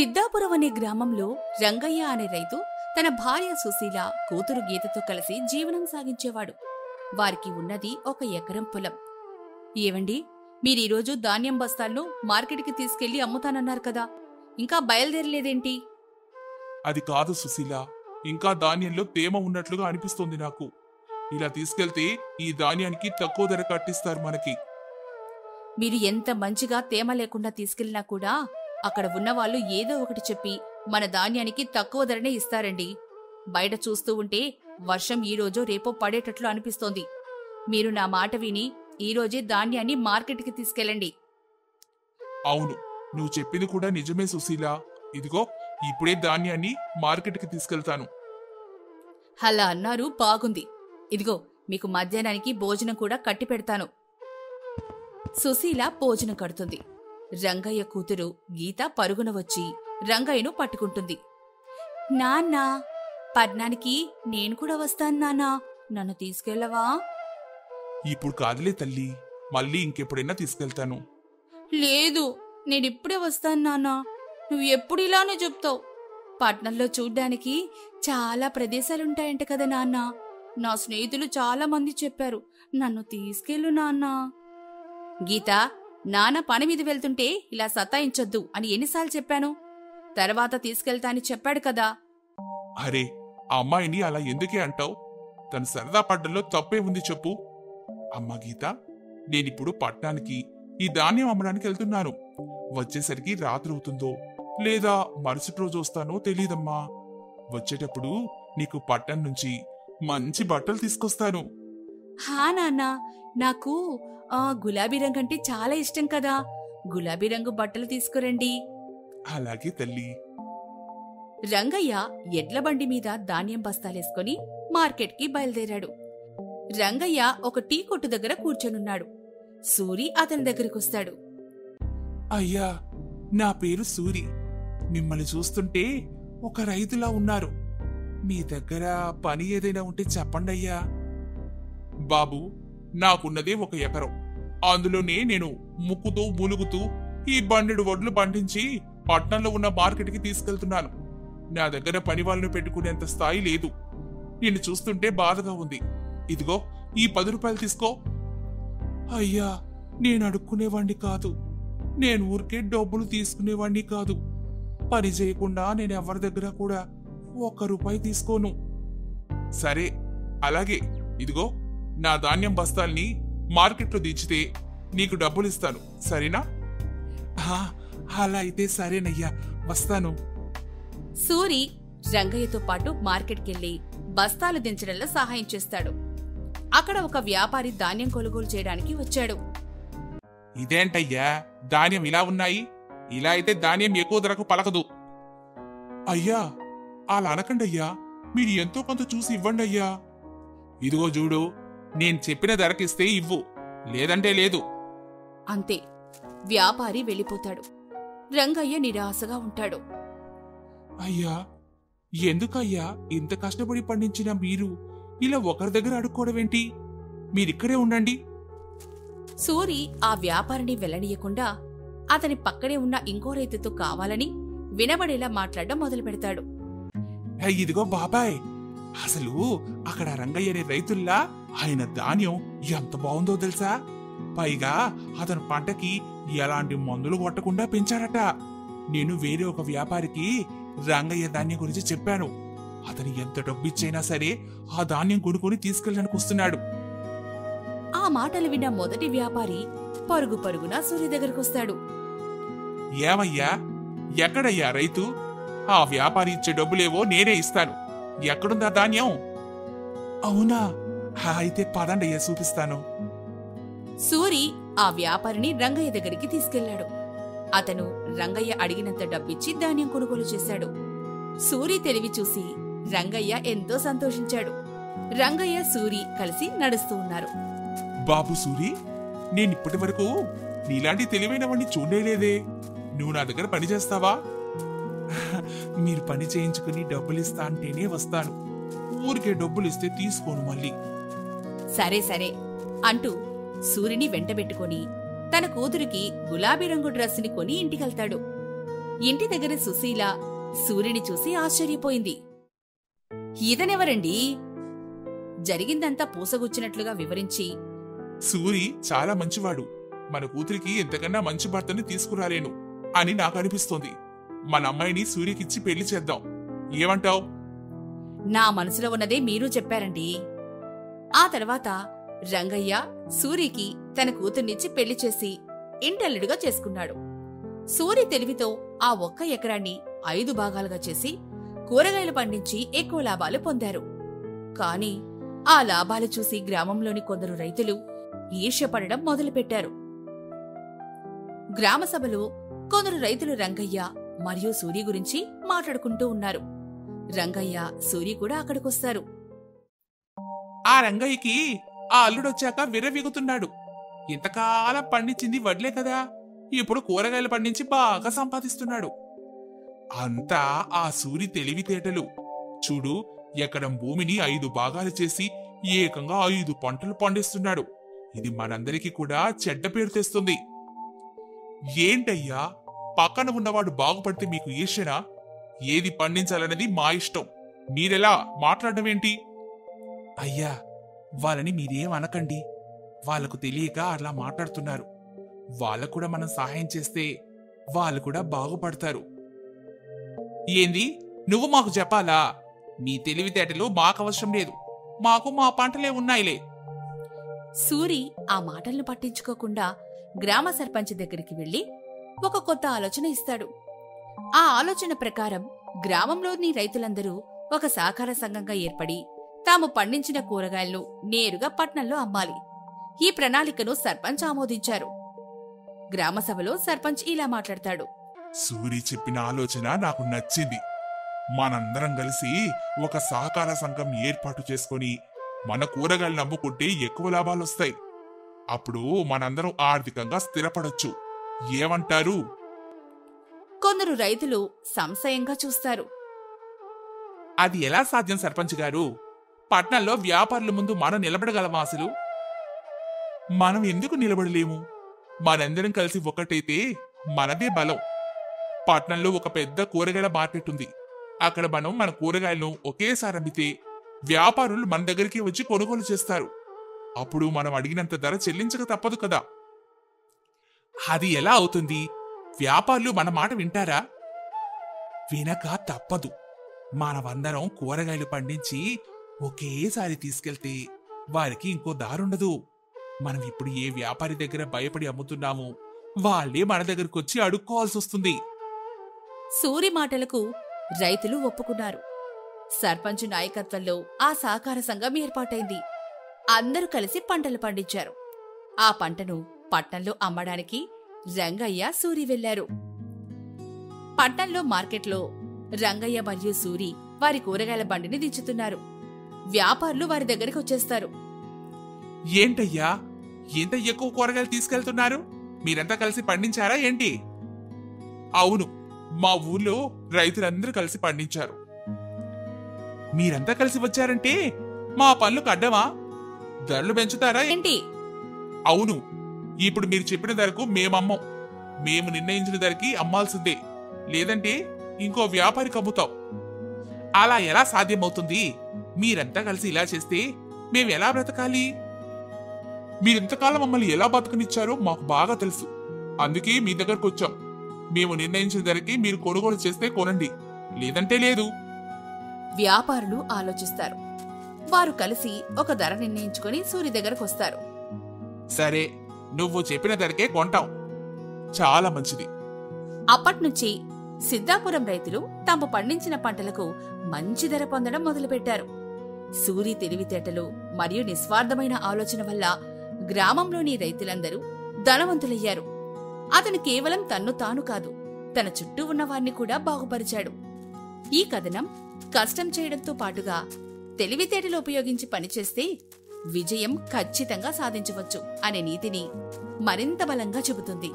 సిద్ధాపురం అనే గ్రామంలో రంగయ్య అనే రైతు తన భార్య సుశీల, కూతురు గీతతో కలిసి జీవనం సాగించేవాడు. వారికి ఉన్నది 1 ఎకరం పొలం. ఏవండి, మీరీరోజు ధాన్యం బస్తాలను మార్కెట్కి తీసుకెళ్లి అమ్ముతానన్నారు కదా, ఇంకా బయలుదేరలేదేంటి? అది కాదు సుశీల, ఇంకా ధాన్యంలో తేమ ఉన్నట్లుగా అనిపిస్తోంది నాకు. ఇలా తీసుకెళ్తే ఈ ధాన్యానికి తక్కువ ధర కట్టిస్తారు మనకి. మీరు ఎంత మంచిగా తేమ లేకుండా తీసుకెళ్లినా కూడా అక్కడ ఉన్నవాళ్లు ఏదో ఒకటి చెప్పి మన ధాన్యానికి తక్కువ ధరనే ఇస్తారండి. బయట చూస్తూ ఉంటే వర్షం ఈరోజో రేపో పడేటట్లు అనిపిస్తోంది. మీరు నా మాట విని ఈరోజే ధాన్యాన్ని మార్కెట్కి తీసుకెళ్ళండి. అవును, నువ్వు చెప్పింది కూడా నిజమే సుశీల. ఇదిగో ఇప్పుడే ధాన్యాన్ని మార్కెట్కి తీసుకెళ్తాను. అలా అన్నారు, బాగుంది. ఇదిగో మీకు మధ్యాహ్నానికి భోజనం కూడా కట్టి పెడతాను. సుశీల భోజనం కడుతుంది. రంగయ్య కూతురు గీత పరుగున వచ్చి రంగయ్యను పట్టుకుంటుంది. నాన్నా, పట్నానికి నేను కూడా వస్తాను నాన్నా, నన్ను తీసుకెళ్లవా? ఇప్పుడు కాదులే తల్లి, మళ్ళీ ఇంకెప్పుడైనా తీసుకెళ్తాను. లేదు, నేనిప్పుడే వస్తాను నాన్నా. నువ్వు ఎప్పుడు ఇలానే చెప్తావు. పట్నంలో చూడ్డానికి చాలా ప్రదేశాలుంటాయంట కదా నాన్న. నా స్నేహితులు చాలా మంది చెప్పారు, నన్ను తీసుకెళ్ళు నాన్నా. గీత, నాన్న పని మీద వెళ్తుంటే ఇలా సతాయించొద్దు అని ఎన్నిసార్లు చెప్పాను? తర్వాత తీసుకెళ్తా అని చెప్పాడు కదా. అరే, ఆ అమ్మాయిని అలా ఎందుకే అంటావు? తను సరదా పడ్డంలో తప్పే ఉంది చెప్పు. అమ్మా గీత, నేనిప్పుడు పట్నానికి ఈ ధాన్యం అమ్మడానికి వెళ్తున్నాను. వచ్చేసరికి రాత్రి అవుతుందో లేదా మరుసటి రోజు వస్తానో తెలీదమ్మా. వచ్చేటప్పుడు నీకు పట్నం నుంచి మంచి బట్టలు తీసుకొస్తాను. హా నాన్నా, నాకు గులాబీ రంగు అంటే చాలా ఇష్టం కదా. గులాబీ రంగు బట్టలు తీసుకురండి. అలాగే తల్లి. రంగయ్య ఎడ్ల బండి మీద ధాన్యం బస్తాలేసుకుని మార్కెట్కి బయలుదేరాడు. రంగయ్య ఒక టీ కొట్టు దగ్గర కూర్చొనున్నాడు. సూరి అతని దగ్గరకొస్తాడు. అయ్యా, నా పేరు సూరి. మిమ్మల్ని చూస్తుంటే ఒక రైతులా ఉన్నారు. మీ దగ్గర పని ఏదైనా ఉంటే చెప్పండి అయ్యా. బాబు, నాకున్నదే 1 ఎకరం. అందులోనే నేను ముక్కుతూ ములుగుతూ ఈ బండెడు వడ్లు పండించి పట్నంలో ఉన్న మార్కెట్కి తీసుకెళ్తున్నాను. నా దగ్గర పని వాళ్ళను పెట్టుకునేంత స్థాయి లేదు. నిన్ను చూస్తుంటే బాధగా ఉంది. ఇదిగో ఈ 10 రూపాయలు తీసుకో. అయ్యా, నేను అడుక్కునేవాణ్ణి కాదు. నేను ఊరికే డబ్బులు తీసుకునేవాణ్ణి కాదు. పని చేయకుండా నేను ఎవరి దగ్గర కూడా 1 రూపాయి తీసుకోను. సరే, అలాగే. ఇదిగో నా ధాన్యం బస్తాల్ని మార్కెట్లో దించితే నీకు డబ్బులిస్తాను, సరేనా? అలా అయితే సరేనయ్యా, వస్తాను. సూరి రంగయ్యతో పాటు మార్కెట్కెళ్లి బస్తాలు దించడంలో సహాయం చేస్తాడు. అక్కడ ఒక వ్యాపారి ధాన్యం కొనుగోలు చేయడానికి వచ్చాడు. ఇదేంటయ్యా, ధాన్యం ఇలా ఉన్నాయి? ఇలా అయితే ధాన్యం ఎక్కువ ధరకు పలకదు. అయ్యా, అలా అనకండయ్యా. మీరు ఎంతో కొంత చూసి ఇవ్వండి అయ్యా. ఇదిగో చూడు, నేను చెప్పిన ధరకిస్తే ఇవ్వు, లేదంటే లేదు. అంతే, వ్యాపారి వెళ్ళిపోతాడు. రంగయ్య నిరాశగా ఉంటాడు. అయ్యా, ఎందుకయ్యా ఇంత కష్టపడి పండించిన మీరు ఇలా ఒకరి దగ్గర అడుక్కోవడమేంటి? మీరిక్కడే ఉండండి. సూరి ఆ వ్యాపారిని వెళ్ళనీయకుండా అతని పక్కనే ఉన్న ఇంకో రైతుతో కావాలని వినబడేలా మాట్లాడడం మొదలు పెడతాడు. ఇదిగో బాబాయ్, అసలు అక్కడ రంగయ్య అనే రైతుల్లా ఆయన ధాన్యం ఎంత బాగుందో తెలుసా? పైగా అతని పంటకి ఎలాంటి మందులు కొట్టకుండా పెంచారట. నేను వేరే ఒక వ్యాపారికి రంగయ్య ధాన్యం గురించి చెప్పాను. అతను ఎంత డబ్బిచ్చైనా సరే ఆ ధాన్యం కొనుక్కొని తీసుకెళ్ళడానికి వస్తున్నాడు. ఆ మాటలు విన్న మొదటి వ్యాపారి పరుగు పరుగున సూరి దగ్గరకొస్తాడు. ఏమయ్యా, ఎక్కడయ్యా రైతు? ఆ వ్యాపారి ఇచ్చే డబ్బులేవో నేనే ఇస్తాను. ఎక్కడుందా ధాన్యం? అవునా, అయితే పదండయ్యా, చూపిస్తాను. సూరి ఆ వ్యాపారిని రంగయ్య దగ్గరికి తీసుకెళ్లాడు. అతను రంగయ్య అడిగినంత డబ్బిచ్చి ధాన్యం కొనుగోలు చేశాడు. సూరి తెలివి చూసి రంగయ్య ఎంతో సంతోషించాడు. రంగయ్య సూరి కలిసి నడుస్తూ ఉన్నారు. బాబు సూరి, నేనిప్పటి వరకు నీలాంటి తెలివైన వాణ్ణి చూడలేదే. నువ్వు నా దగ్గర పని చేస్తావా? మీరు పని చేయించుకుని డబ్బులిస్తా అంటేనే వస్తాను. ఊరికే డబ్బులిస్తే తీసుకోను మళ్ళీ. సరే సరే అంటూ సూరిని వెంటబెట్టుకుని తన కూతురికి గులాబీ రంగు డ్రెస్సుని కొని ఇంటికెళ్తాడు. ఇంటి దగ్గర సుశీల సూర్యుని చూసి ఆశ్చర్యపోయింది. ఈతనెవరండి? జరిగిందంతా పూసగుచ్చినట్లుగా వివరించి, సూరి చాలా మంచివాడు. మన కూతురికి ఎంతకన్నా మంచి భర్తని తీసుకురాలేను అని నాకు అనిపిస్తోంది. మన అమ్మాయిని సూర్యకిచ్చి పెళ్లి చేద్దాం. ఏమంటావ్? నా మనసులో ఉన్నదే మీరు చెప్పారండి. ఆ తర్వాత రంగయ్య సూరికి తన కూతుర్నిచ్చి పెళ్లి చేసి ఇంటల్లుడుగా చేసుకున్నాడు. సూరి తెలివితో ఆ 1 ఎకరాన్ని 5 భాగాలుగా చేసి కూరగాయలు పండించి ఎక్కువ లాభాలు పొందారు. కాని ఆ లాభాలు చూసి గ్రామంలోని కొందరు రైతులు ఈర్ష్యపడడం మొదలుపెట్టారు. గ్రామసభలో కొందరు రైతులు రంగయ్య మరియు సూరి గురించి మాట్లాడుకుంటూ ఉన్నారు. రంగయ్య, సూరి కూడా అక్కడికొస్తారు. ఆ రంగయ్యకి ఆ అల్లుడొచ్చాక విర్రవీగుతున్నాడు. ఇంతకాలం పండించింది వడ్లే కదా, ఇప్పుడు కూరగాయలు పండించి బాగా సంపాదిస్తున్నాడు. అంతా ఆ సూరి తెలివితేటలు. చూడు, ఎకరం భూమిని 5 భాగాలు చేసి ఏకంగా 5 పంటలు పండిస్తున్నాడు. ఇది మనందరికీ కూడా చెడ్డ పేరు తెస్తుంది. ఏంటయ్యా, పక్కన ఉన్నవాడు బాగుపడితే మీకు ఈర్ష్యనా? ఏది పండించాలన్నది మా ఇష్టం, మీరెలా మాట్లాడమేంటి? అయ్యా, వాళ్ళని మీరేం అనకండి. వాళ్లకు తెలియక అలా మాట్లాడుతున్నారు. వాళ్ళకు కూడా మనం సహాయం చేస్తే వాళ్ళు కూడా బాగుపడతారు. ఏంది, నువ్వు మాకు చెప్పాలా? మీ తెలివితేటలు మాకవసరం లేదు, మాకు మా పంటలే ఉన్నాయిలే. సూరి ఆ మాటలను పట్టించుకోకుండా గ్రామ సర్పంచ్ దగ్గరికి వెళ్లి ఒక కొత్త ఆలోచన ఇస్తాడు. ఆ ఆలోచన ప్రకారం గ్రామంలోని రైతులందరూ ఒక సహకార సంఘంగా ఏర్పడి తాము పండించిన కూరగాయలను నేరుగా పట్నంలో అమ్మాలి. ఈ ప్రణాళికను సర్పంచ్ ఆమోదించారు. గ్రామసభలో సర్పంచ్ ఇలా మాట్లాడతాడు. సూరి చెప్పిన ఆలోచన నాకు నచ్చింది. మనందరం కలిసి ఒక సహకార సంఘం ఏర్పాటు చేసుకుని మన కూరగాయలు నమ్ముకుంటే ఎక్కువ లాభాలొస్తాయి. అప్పుడు మనందరం ఆర్థికంగా స్థిరపడొచ్చు. ఏమంటారు? కొందరు రైతులు సంశయంగా చూస్తారు. అది ఎలా సాధ్యం సర్పంచ్ గారు? పట్నంలో వ్యాపారుల ముందు మనం నిలబడగలమా అసలు? మనం ఎందుకు నిలబడలేము? మనందరం కలిసి ఒకటైతే మనదే బలం. పట్నంలో ఒక పెద్ద కూరగాయల మార్కెట్ ఉంది. అక్కడ మనం మన కూరగాయలను ఒకేసారి అమ్మితే వ్యాపారులు మన దగ్గరికి వచ్చి కొనుగోలు చేస్తారు. అప్పుడు మనం అడిగినంత ధర చెల్లించక తప్పదు కదా. అది ఎలా అవుతుంది? వ్యాపారులు మన మాట వింటారా? వినక తప్పదు. మనమందరం కూరగాయలు పండించి ఒకేసారి తీసుకెళ్తే వారికి ఇంకో దారుండదు. మనం ఇప్పుడు ఏ వ్యాపారి దగ్గర భయపడి అమ్ముతున్నామో వాళ్ళే మన దగ్గరకొచ్చి అడుక్కోవాల్సి వస్తుంది. సూరి మాటలకు రైతులు ఒప్పుకున్నారు. సర్పంచ్ నాయకత్వంలో ఆ సహకార సంఘం ఏర్పాటైంది. అందరూ కలిసి పంటలు పండించారు. ఆ పంటను పట్నంలో అమ్మడానికి రంగయ్య, సూరి వెళ్లారు. పట్నంలో మార్కెట్లో రంగయ్య మరియు సూరి వారి కూరగాయల బండిని దించుతున్నారు. వ్యాపారులు వారి దగ్గరికి వచ్చేస్తారు. ఏంటయ్యా, ఎంత ఎక్కువ కూరగాయలు తీసుకెళ్తున్నారు? మీరంతా కలిసి పండించారా ఏంటి? అవును, మా ఊర్లో రైతులందరూ కలిసి పండించారు. మీరంతా కలిసి వచ్చారంటే మా పనులకు అడ్డమా? ధరలు పెంచుతారా ఏంటి? అవును, ఇప్పుడు మీరు చెప్పిన ధరకు మేమమ్మం. మేము నిర్ణయించిన ధరకి అమ్మాల్సిందే, లేదంటే ఇంకో వ్యాపారికి అమ్ముతాం. అలా ఎలా సాధ్యమవుతుంది? మీరంతా కలిసి ఇలా చేస్తే మేమెలా బ్రతకాలి? మీరింతకాలం మమ్మల్ని ఎలా బతకనిచ్చారో మాకు బాగా తెలుసు. అందుకే మీ దగ్గరకు వచ్చాం. మేము నిర్ణయించిన ధరకి మీరు కొనుగోలు చేస్తే కొనండి, లేదంటే లేదు. వ్యాపారులు ఆలోచిస్తారు. వారు కలిసి ఒక ధర నిర్ణయించుకుని సూరి దగ్గరకు వస్తారు. సరే, నువ్వు చెప్పిన ధరకే కొంటాం. చాలా మంచిది. అప్పట్నుంచి సిద్ధాపురం రైతులు తాము పండించిన పంటలకు మంచి ధర పొందడం మొదలుపెట్టారు. సూరి తెలివితేటలు మరియు నిస్వార్థమైన ఆలోచన వల్ల గ్రామంలోని రైతులందరూ ధనవంతులయ్యారు. అతను కేవలం తన్ను తాను కాదు, తన చుట్టూ ఉన్నవారిని కూడా బాగుపరిచాడు. ఈ కథనం కష్టం చేయడంతో పాటుగా తెలివితేటలు ఉపయోగించి పనిచేస్తే విజయం ఖచ్చితంగా సాధించవచ్చు అనే నీతిని మరింత బలంగా చెబుతుంది.